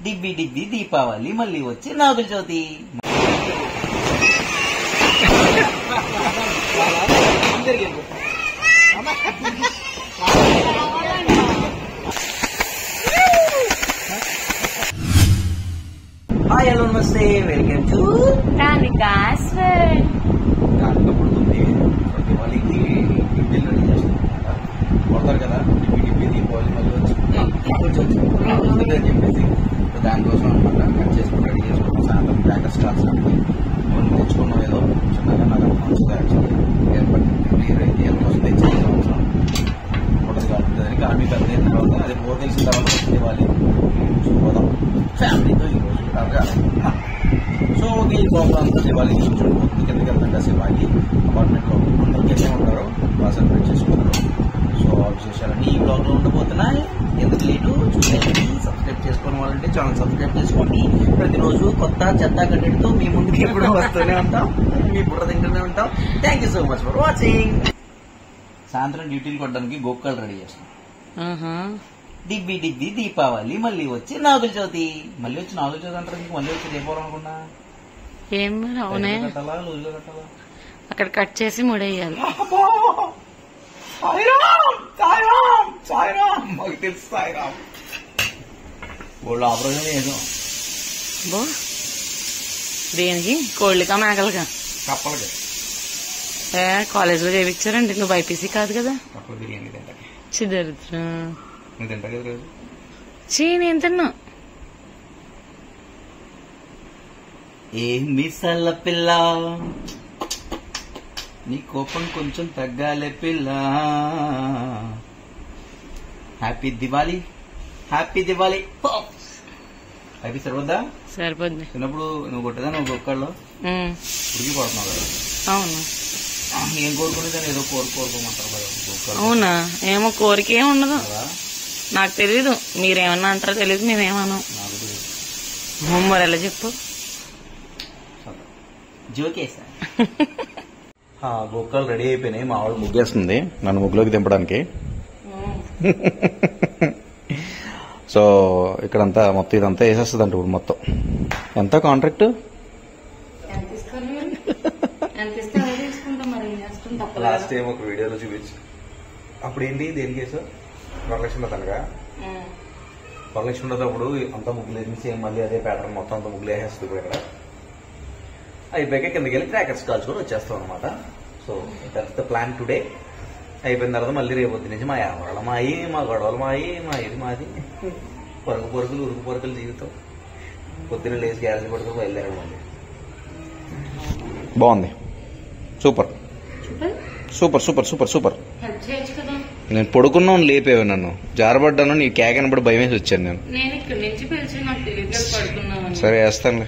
డిబ్బి డిబ్బి దీపావళి మళ్ళీ వచ్చి Nagula Chavithi. Hi hello నమస్తే, వెల్కమ్ టు రానికాస్ వరల్డ్. పుడుతుంది దివాళీకి డిబ్బీలు రెడీ చేస్తాం కొడతారు కదా. డిబ్బి దీపావళి మళ్ళీ వచ్చి అని చెప్పేసి దానికోసం అనమాట కట్ చేసుకుని రెడీ చేసుకున్నాం. సాయంత్రం క్రాకర్స్ స్టార్ట్స్ కొన్ని తెచ్చుకున్నాం. ఏదో చిన్నగా నాకు మంచిగా యాక్చువల్లీ ఏర్పడింది. ఇయర్ కోసం తెచ్చిన సంవత్సరం ఫోటోస్ కాబట్టి ఆర్మీ పెద్ద అయిన తర్వాత అది పోతే తెలిసిన తర్వాత వచ్చింది దివాళీ చూసుకోదాం ఫ్యామిలీతో ఈ రోజు కాగా. సో ఈ ప్రోగ్రామ్ అంతా దివాళీ చూసుకోబోతుంది. కిందకి వెళ్తాం కదా శివాకి అపార్ట్మెంట్లో అందరూ కిందే ఉంటారు, బాగా సెలబ్రేట్ చేసుకుంటారు. సో ఆ విశేషాలన్నీ ఈ బ్లాగ్లో ఉండబోతున్నాయి. ఎందుకు లేటు చూసేయండి. సబ్స్క్రైబ్ చేసుకోవడం వాళ్ళంటే ఛానల్ సబ్స్క్రైబ్ చేసుకోండి. ప్రతిరోజు కొత్త చెత్త కంటెంట్తో మీ ముందుకి ఎప్పుడూ వస్తూనే ఉంటాం, మీ బుర్ర తింటూనే ఉంటాం. Thank you so much for watching. సాయంత్రం డ్యూటీలు కొట్టడానికి గోక్కలు రెడీ చేస్తాం. డిబ్బి డిబ్బి దీపావళి మళ్ళీ వచ్చి నాగుల చవితి. మళ్ళీ వచ్చి నాగుల చవితి అంటారు, మీకు మళ్ళీ వచ్చి దీపావళి అనుకున్నా. ఏం అవునే కట్టాలా లూజులో కట్టాలా? అక్కడ కట్ చేసి ముడేయాలి. మాకు తెలుసు సాయిరామ్. వాళ్ళు ఆపరేషన్ చేసాం. బో దేనికి? కోళ్ళకా మేకలుగా? కప్పలకి. కాలేజ్ లో చేయించారండి. నువ్వు బైపీసీ కాదు కదా. కప్పల బిర్యానీ తింటా. చిదరుద్ర నువ్వు తింటా కదా రోజు. చీ నేను తిన్నా. ఏం మిసల్ల పిల్ల, నీ కోపం కొంచెం తగ్గాలే పిల్ల. Happy Diwali, happy Diwali. Happy సరిపోద్దా? సరిపోద్ది. చిన్నప్పుడు నువ్వు కొట్టదా నువ్వు ఒక్కళ్ళు ఉడికి పడుతున్నావు కదా. అవును. ఏం కోరుకునేదాన్ని ఏదో కోరుకోమంటారు కదా. అవునా? ఏమో కోరిక ఏమి ఉండదు. నాకు తెలీదు. మీరేమన్నా అంటారో తెలీదు, మేమేమన్నాం. నాకు తెలియదు. మరి ఎలా చెప్పు? జోకేసా. బొక్కలు రెడీ అయిపోయినాయి. మా ఆవిడ ముగ్గేస్తుంది నన్ను ముగ్గులోకి దింపడానికి. సో ఇక్కడంతా మొత్తం ఇదంతా వేసేస్తుంది అంట ఇప్పుడు మొత్తం. ఎంత కాంట్రాక్ట్? లాస్ట్ టైం ఒక వీడియోలో చూపించు. అప్పుడు ఏంటి దేనికి వేసావు? వరలక్ష్మి తనగా వరలక్ష్మి అప్పుడు అంతా ముగ్గులు వేసి సేమ్ మళ్ళీ అదే ప్యాటర్న్ మొత్తం అంతా ముగ్గులు వేసేస్తుంది. ఇప్పుడు ఇక్కడ అయిపోయాక కిందకి వెళ్ళి క్రాకర్స్ కాల్చుకొని వచ్చేస్తాం అనమాట. So that's the plan today. అయిపోయిన తర్వాత మళ్ళీ రేపొద్దు నుంచి మా ఎవరాళ్ళ మాయి, మా గొడవలు మాయి, మా ఇది మాది, పరుగు పరుగులు ఉరుకు పరుగులు జీవితం. పొద్దున్న లేచి గ్యారేజ్ పడుతూ బయలుదేరడం. మళ్ళీ బాగుంది. Super super super super super. నేను పడుకున్నాను, లేపేవా నన్ను, జారబడ్డాను. నీ కేకనప్పుడు భయం వేసి వచ్చాను నేను. సరే వేస్తానులే.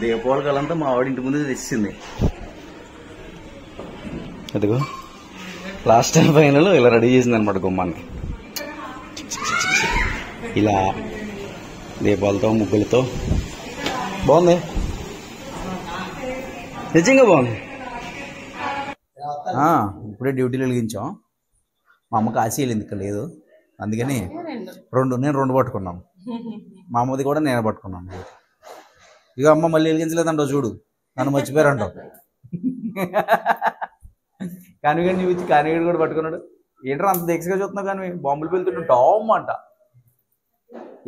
దీపావళి కాలంతా మా ఆవిడ ఇంటి ముందు తెచ్చింది. అదిగో లాస్ట్ టైం ఫైనల్ ఇలా రెడీ చేసింది అనమాట గుమ్మానికి. ఇలా దీపాలతో ముగ్గులతో బాగుంది, నిజంగా బాగుంది. ఇప్పుడే డ్యూటీలు వెలిగించాం. మా అమ్మకి ఆశ వెళ్ళింది ఇక్కడ లేదు, అందుకని నేను రెండు పట్టుకున్నాను. మా అమ్మది కూడా నేను పట్టుకున్నాను. ఇక అమ్మ మళ్ళీ వెలిగించలేదంటావు చూడు, నన్ను మర్చిపోయారంటావు. కానివేడి చూపించి కానివేడి కూడా పట్టుకున్నాడు. ఏంట్రా అంత దీక్షగా చూస్తున్నావు? కానీ బాంబులు పెళ్తుంటే డామ్ అంట.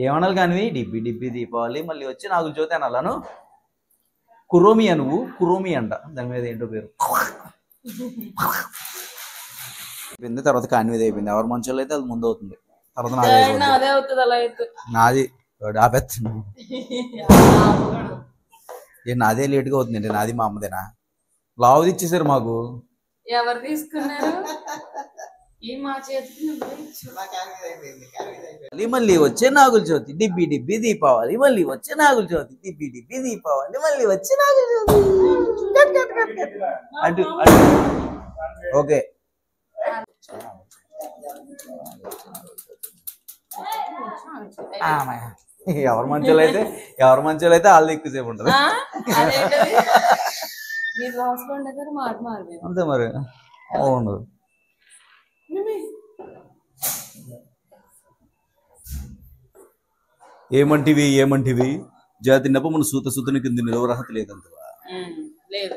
ఏమనాలి కానివి? డిబ్బి డిబ్బి దీపావళి మళ్ళీ వచ్చి నాగుల చవితి అనాలను. కురోమి నువ్వు కురోమి అంట, దాని మీద ఏంటో పేరు. అయిపోయింది. తర్వాత కానివేది అయిపోయింది. ఎవరి మంచోళ్ళు అయితే అది ముందు అవుతుంది. తర్వాత నాది ఆపెత్తున్నా. నాదే లేటుగా అవుతుంది అంటే నాది మా అమ్మదేనా? లావుది ఇచ్చేసారు మాకు. ఎవరు తీసుకున్నారు? మళ్ళీ వచ్చే నాగుల చవితి డిబ్బి డిబ్బి దీపావళి మళ్ళీ వచ్చే నాగుల చవితి డిబ్బి డిబ్బి దీపావళి మళ్ళీ వచ్చే నాగుల చవితి. అటు ఓకే. ఎవరు మంచోళ్ళు అయితే వాళ్ళు ఎక్కువసేపు ఉంటుంది అంతే మరి. ఉండదు. ఏమంటివి జాతి నెపమును సూతని కింద నిలవరహత లేదంతవా లేదు.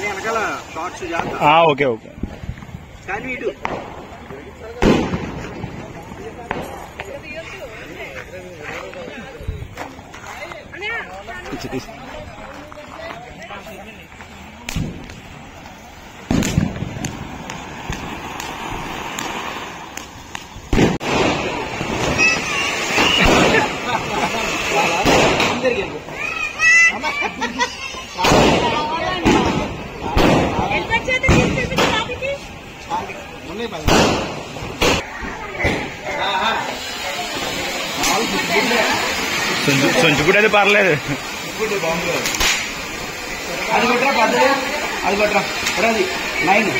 వెనకాల షార్ట్స్ ఓకే ఓకే కానీ ఇటు సొంచుకుంటే అది పర్లేదు. అది కొట్టరా పద్ధతి, అది కొట్టరా అది 9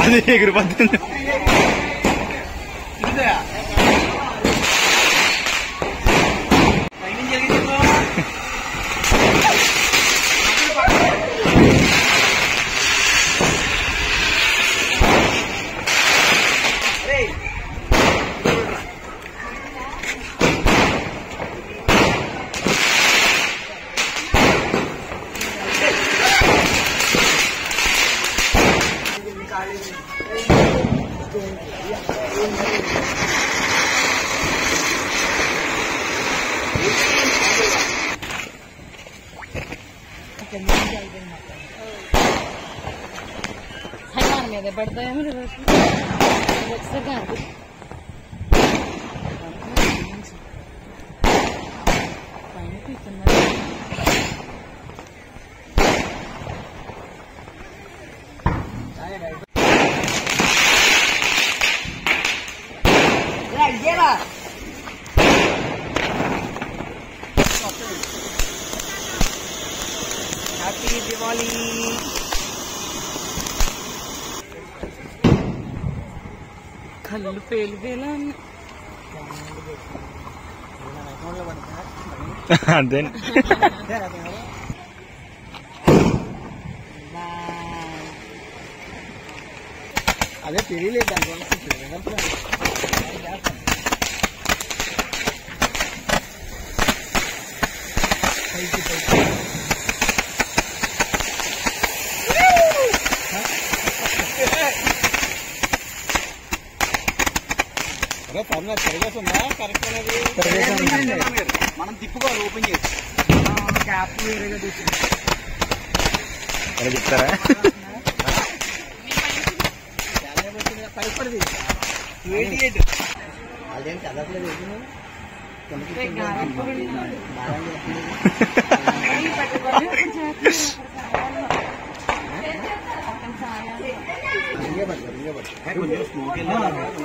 అది ఎగిరిపోతుంది. మీద పడతాయేమో ఒకసారి పైన తీస్తున్నారు. హ్యాపీ దివాళీ. కళ్ళు పేలిపోయేలా అంతే. అదే తెలియలేదు దానివల్ల మనం తిప్పుకోవాలి. ఓపెన్ చేసి క్యాప్ వేరేగా తీసుకుంటాం. చెప్తారా? భయపడది 28 అదేం చదవట్లేదు.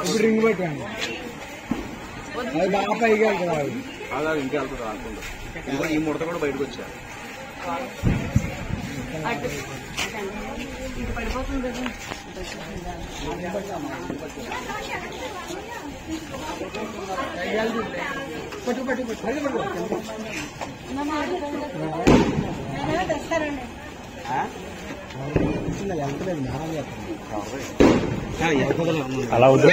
ఇప్పుడు రింగ్ పెట్టండి. అది బాగా పైకి వెళ్తుంది. అలా ఇంటికి వెళ్తుంది రాకుండా. ఈ ముడత కూడా బయటకు వచ్చా. పడిపోతుంది. పట్టు పట్టు పట్టు తెస్తారండి. అలా వద్దు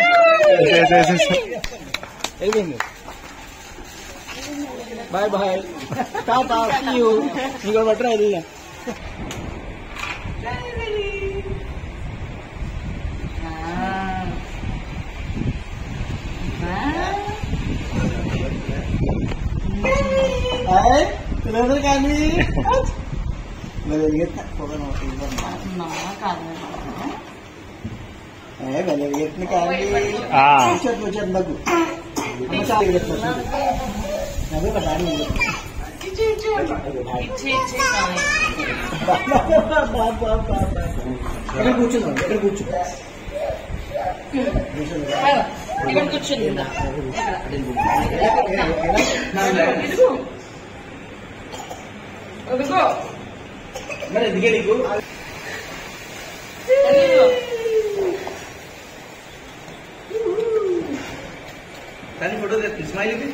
bye bye tata see you ఇంకో బట్రా వెళ్ళా Kenapa kami? Boleh lihat tak? Pokoknya mau tinggal. Boleh lihat nih kami. Hujan bagus. Masa lihat masuk. Nabi pasang ni. Ada kucing tak? Ada kucing. ఇక్కడ కూర్చుంది మరి ఎందుకే నీకు కానీ ఫోటో స్మైల్ ఇది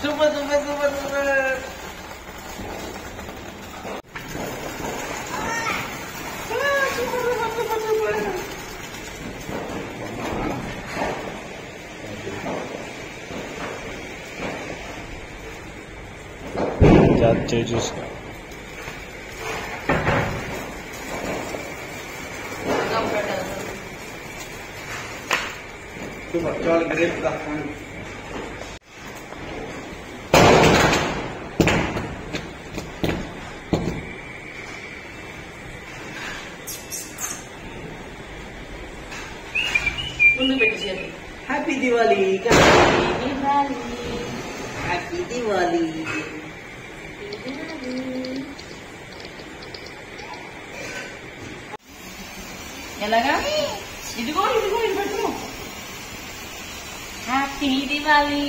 సూపర్ సూపర్ సూపర్ సూపర్ చూసుకో చాలా great ముందు పెట్టి హ్యాపీ దివాలి హ్యాపీ దివాలి ఎలాగా ఇదిగో ఇదిగో ఇది పెట్టు హ్యాపీ దివాలి